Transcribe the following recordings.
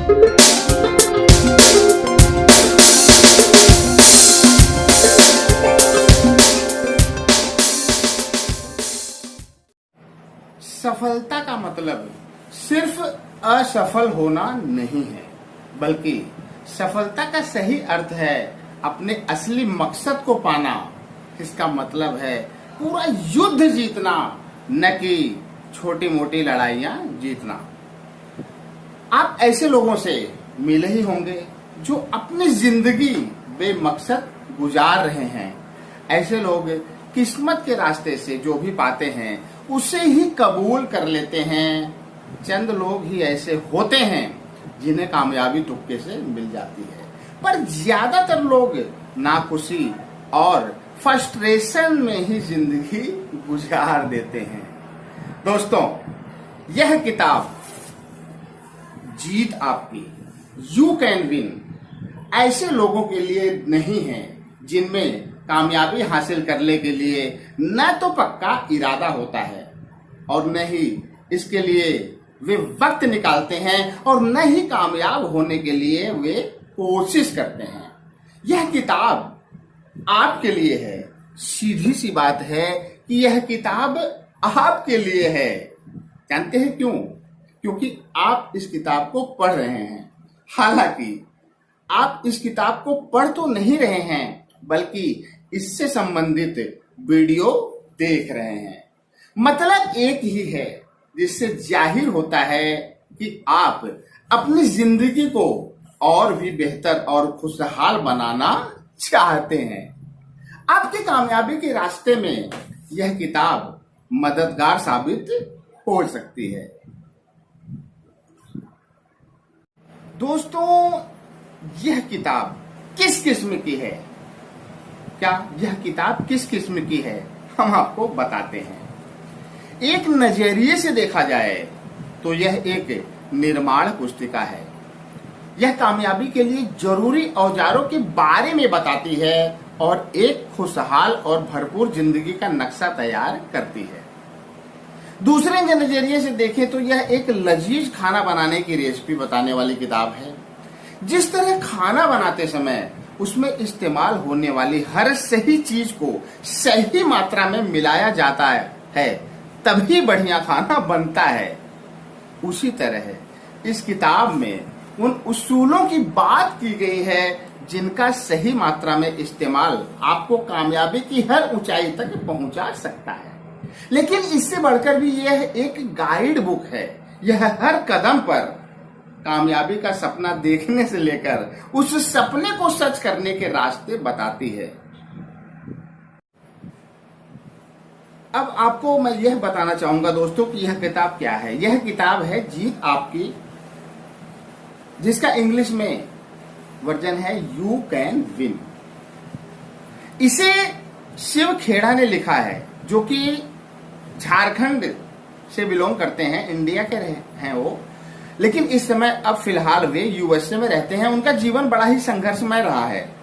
सफलता का मतलब सिर्फ असफल होना नहीं है, बल्कि सफलता का सही अर्थ है अपने असली मकसद को पाना। इसका मतलब है पूरा युद्ध जीतना, न कि छोटी मोटी लड़ाइयां जीतना। आप ऐसे लोगों से मिले ही होंगे जो अपनी जिंदगी बेमकसद गुजार रहे हैं। ऐसे लोग किस्मत के रास्ते से जो भी पाते हैं उसे ही कबूल कर लेते हैं। चंद लोग ही ऐसे होते हैं जिन्हें कामयाबी तुक्के से मिल जाती है, पर ज्यादातर लोग नाखुशी और फ्रस्ट्रेशन में ही जिंदगी गुजार देते हैं। दोस्तों, यह किताब जीत आपकी, यू कैन विन, ऐसे लोगों के लिए नहीं है जिनमें कामयाबी हासिल करने के लिए न तो पक्का इरादा होता है और न ही इसके लिए वे वक्त निकालते हैं और न ही कामयाब होने के लिए वे कोशिश करते हैं। यह किताब आपके लिए है। सीधी सी बात है कि यह किताब आपके लिए है। जानते हैं क्यों? क्योंकि आप इस किताब को पढ़ रहे हैं। हालांकि आप इस किताब को पढ़ तो नहीं रहे हैं, बल्कि इससे संबंधित वीडियो देख रहे हैं। मतलब एक ही है, जिससे जाहिर होता है कि आप अपनी जिंदगी को और भी बेहतर और खुशहाल बनाना चाहते हैं। आपकी कामयाबी के रास्ते में यह किताब मददगार साबित हो सकती है। दोस्तों, यह किताब किस किस्म की है? क्या यह किताब किस किस्म की है, हम आपको बताते हैं। एक नजरिए से देखा जाए तो यह एक निर्माण पुस्तिका है। यह कामयाबी के लिए जरूरी औजारों के बारे में बताती है और एक खुशहाल और भरपूर जिंदगी का नक्शा तैयार करती है। दूसरे नजरिए से देखें तो यह एक लजीज खाना बनाने की रेसिपी बताने वाली किताब है। जिस तरह खाना बनाते समय उसमें इस्तेमाल होने वाली हर सही चीज को सही मात्रा में मिलाया जाता है, तभी बढ़िया खाना बनता है। उसी तरह इस किताब में उन उसूलों की बात की गई है जिनका सही मात्रा में इस्तेमाल आपको कामयाबी की हर ऊंचाई तक पहुंचा सकता है। लेकिन इससे बढ़कर भी यह एक गाइड बुक है। यह हर कदम पर कामयाबी का सपना देखने से लेकर उस सपने को सच करने के रास्ते बताती है। अब आपको मैं यह बताना चाहूंगा दोस्तों कि यह किताब क्या है। यह किताब है जीत आपकी, जिसका इंग्लिश में वर्जन है यू कैन विन। इसे शिव खेड़ा ने लिखा है, जो कि झारखंड से बिलोंग करते हैं, इंडिया के हैं वो, लेकिन इस समय अब फिलहाल वे यूएसए में रहते हैं। उनका जीवन बड़ा ही संघर्षमय रहा है।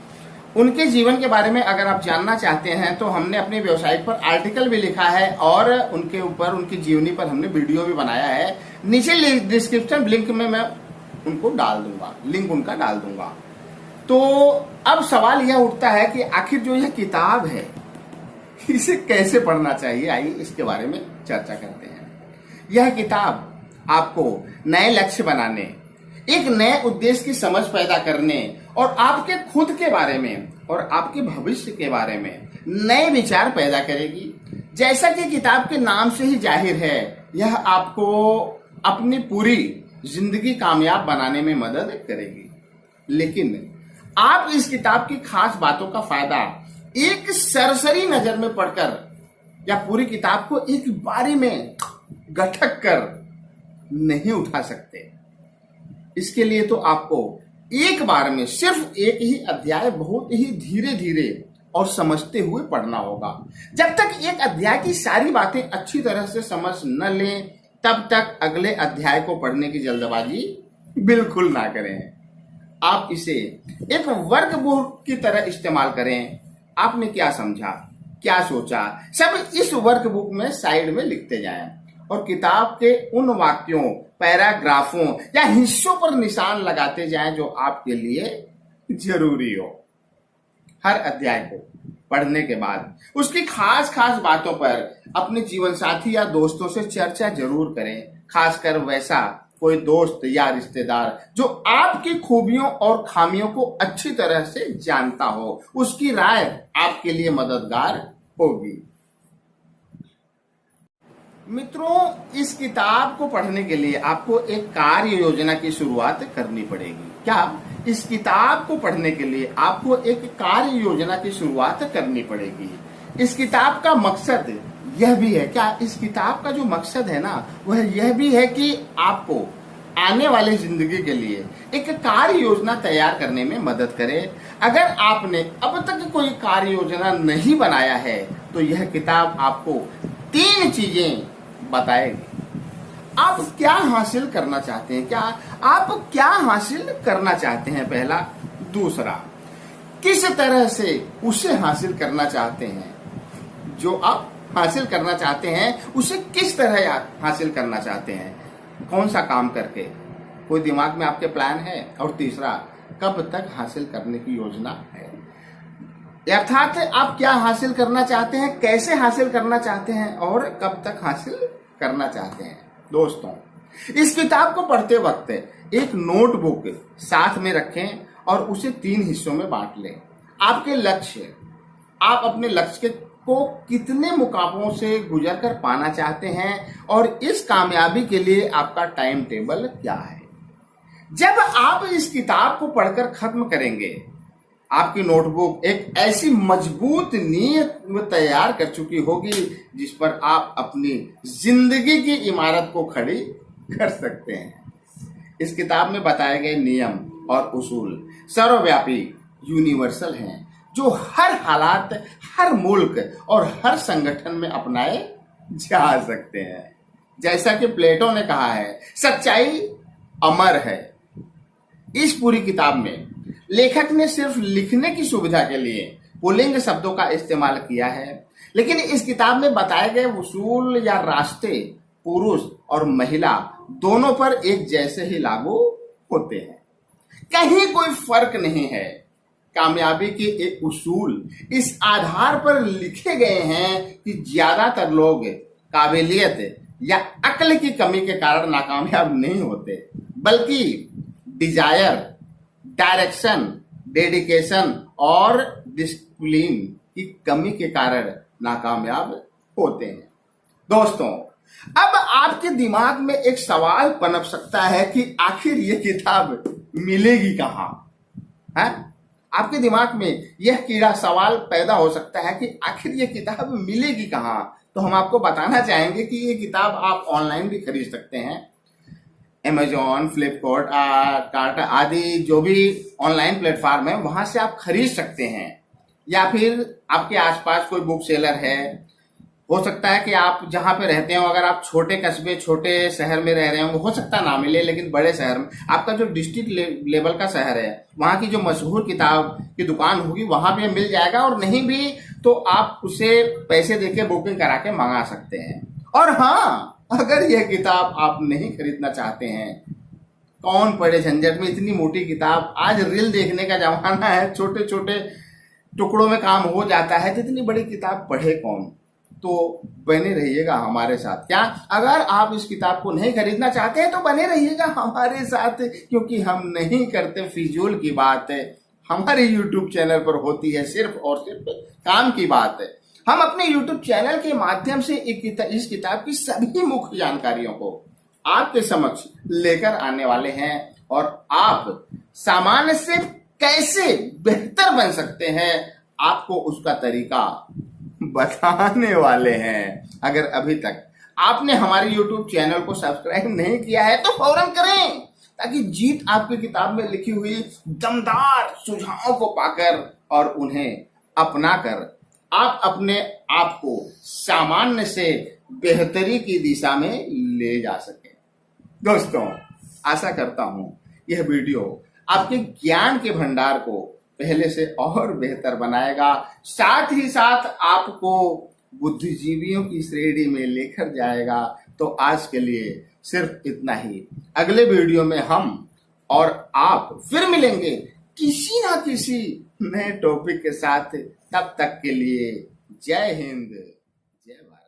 उनके जीवन के बारे में अगर आप जानना चाहते हैं तो हमने अपनी वेबसाइट पर आर्टिकल भी लिखा है और उनके ऊपर, उनकी जीवनी पर हमने वीडियो भी बनाया है। नीचे डिस्क्रिप्शन लिंक में मैं उनको डाल दूंगा, लिंक उनका डाल दूंगा। तो अब सवाल यह उठता है कि आखिर जो यह किताब है इसे कैसे पढ़ना चाहिए। आइए इसके बारे में चर्चा करते हैं। यह किताब आपको नए लक्ष्य बनाने, एक नए उद्देश्य की समझ पैदा करने और आपके खुद के बारे में और आपके भविष्य के बारे में नए विचार पैदा करेगी। जैसा कि किताब के नाम से ही जाहिर है, यह आपको अपनी पूरी जिंदगी कामयाब बनाने में मदद करेगी। लेकिन आप इस किताब की खास बातों का फायदा एक सरसरी नजर में पढ़कर या पूरी किताब को एक बारी में गठक कर नहीं उठा सकते। इसके लिए तो आपको एक बार में सिर्फ एक ही अध्याय बहुत ही धीरे धीरे और समझते हुए पढ़ना होगा। जब तक एक अध्याय की सारी बातें अच्छी तरह से समझ न लें, तब तक अगले अध्याय को पढ़ने की जल्दबाजी बिल्कुल ना करें। आप इसे एक वर्कबुक की तरह इस्तेमाल करें। आपने क्या समझा, क्या सोचा, सब इस वर्कबुक में साइड में लिखते जाएं और किताब के उन वाक्यों पैराग्राफों या हिस्सों पर निशान लगाते जाएं जो आपके लिए जरूरी हो। हर अध्याय को पढ़ने के बाद उसकी खास खास बातों पर अपने जीवन साथी या दोस्तों से चर्चा जरूर करें, खासकर वैसा कोई दोस्त या रिश्तेदार जो आपकी खूबियों और खामियों को अच्छी तरह से जानता हो। उसकी राय आपके लिए मददगार होगी। मित्रों, इस किताब को पढ़ने के लिए आपको एक कार्य योजना की शुरुआत करनी पड़ेगी। क्या इस किताब को पढ़ने के लिए आपको एक कार्य योजना की शुरुआत करनी पड़ेगी। इस किताब का मकसद यह भी है, क्या इस किताब का जो मकसद है ना, वह यह भी है कि आपको आने वाली जिंदगी के लिए एक कार्य योजना तैयार करने में मदद करे। अगर आपने अब तक कोई कार्य योजना नहीं बनाया है तो यह किताब आपको 3 चीजें बताएगी। आप क्या हासिल करना चाहते हैं, क्या आप क्या हासिल करना चाहते हैं, पहला। दूसरा, किस तरह से उसे हासिल करना चाहते हैं। जो आप हासिल करना चाहते हैं उसे किस तरह हासिल करना चाहते हैं, कौन सा काम करके, कोई दिमाग में आपके प्लान है। और तीसरा, कब तक हासिल करने की योजना है। अर्थात आप क्या हासिल करना चाहते हैं, कैसे हासिल करना चाहते हैं और कब तक हासिल करना चाहते हैं। दोस्तों, इस किताब को पढ़ते वक्त एक नोटबुक साथ में रखें और उसे 3 हिस्सों में बांट लें। आपके लक्ष्य, आप अपने लक्ष्य को कितने मुकाबलों से गुजर कर पाना चाहते हैं और इस कामयाबी के लिए आपका टाइम टेबल क्या है। जब आप इस किताब को पढ़कर खत्म करेंगे, आपकी नोटबुक एक ऐसी मजबूत नींव तैयार कर चुकी होगी जिस पर आप अपनी जिंदगी की इमारत को खड़ी कर सकते हैं। इस किताब में बताए गए नियम और उसूल सर्वव्यापी, यूनिवर्सल हैं, जो हर हालात, हर मुल्क और हर संगठन में अपनाए जा सकते हैं। जैसा कि प्लेटो ने कहा है, सच्चाई अमर है। इस पूरी किताब में लेखक ने सिर्फ लिखने की सुविधा के लिए पुल्लिंग शब्दों का इस्तेमाल किया है, लेकिन इस किताब में बताए गए उसूल या रास्ते पुरुष और महिला दोनों पर एक जैसे ही लागू होते हैं। कहीं कोई फर्क नहीं है। कामयाबी के एक उसूल इस आधार पर लिखे गए हैं कि ज्यादातर लोग काबिलियत या अक्ल की कमी के कारण नाकामयाब नहीं होते, बल्कि डिजायर, डायरेक्शन, डेडिकेशन और डिसिप्लिन की कमी के कारण नाकामयाब होते हैं। दोस्तों, अब आपके दिमाग में एक सवाल पनप सकता है कि आखिर ये किताब मिलेगी कहाँ है। आपके दिमाग में यह कीड़ा सवाल पैदा हो सकता है कि आखिर ये किताब मिलेगी कहाँ। तो हम आपको बताना चाहेंगे कि ये किताब आप ऑनलाइन भी खरीद सकते हैं। Amazon, फ्लिपकार्ट, कार्ट आदि जो भी ऑनलाइन प्लेटफॉर्म है वहां से आप खरीद सकते हैं, या फिर आपके आसपास कोई बुक सेलर है। हो सकता है कि आप जहां पे रहते हो, अगर आप छोटे कस्बे, छोटे शहर में रह रहे हो, हो सकता ना मिले, लेकिन बड़े शहर में, आपका जो डिस्ट्रिक्ट लेवल का शहर है, वहां की जो मशहूर किताब की दुकान होगी वहां पे मिल जाएगा। और नहीं भी तो आप उसे पैसे देके बुकिंग करा के मंगा सकते हैं। और हाँ, अगर यह किताब आप नहीं खरीदना चाहते हैं, कौन पढ़े झंझट में इतनी मोटी किताब। आज रील देखने का जमाना है, छोटे छोटे टुकड़ों में काम हो जाता है, तो इतनी बड़ी किताब पढ़े कौन। तो बने रहिएगा हमारे साथ। क्या अगर आप इस किताब को नहीं खरीदना चाहते हैं तो बने रहिएगा हमारे साथ, क्योंकि हम नहीं करते फिजूल की बात है। हमारे YouTube चैनल पर होती है सिर्फ और सिर्फ काम की बात है। हम अपने YouTube चैनल के माध्यम से इस किताब की सभी मुख्य जानकारियों को आपके समक्ष लेकर आने वाले हैं, और आप सामान्य से कैसे बेहतर बन सकते हैं आपको उसका तरीका बताने वाले हैं। अगर अभी तक आपने हमारे YouTube चैनल को सब्सक्राइब नहीं किया है तो फौरन करें, ताकि जीत आपकी किताब में लिखी हुई दमदार सुझावों को पाकर और उन्हें अपनाकर आप अपने आप को सामान्य से बेहतरी की दिशा में ले जा सके। दोस्तों, आशा करता हूं यह वीडियो आपके ज्ञान के भंडार को पहले से और बेहतर बनाएगा, साथ ही साथ आपको बुद्धिजीवियों की श्रेणी में लेकर जाएगा। तो आज के लिए सिर्फ इतना ही। अगले वीडियो में हम और आप फिर मिलेंगे किसी ना किसी नए टॉपिक के साथ। तब तक के लिए जय हिंद, जय भारत।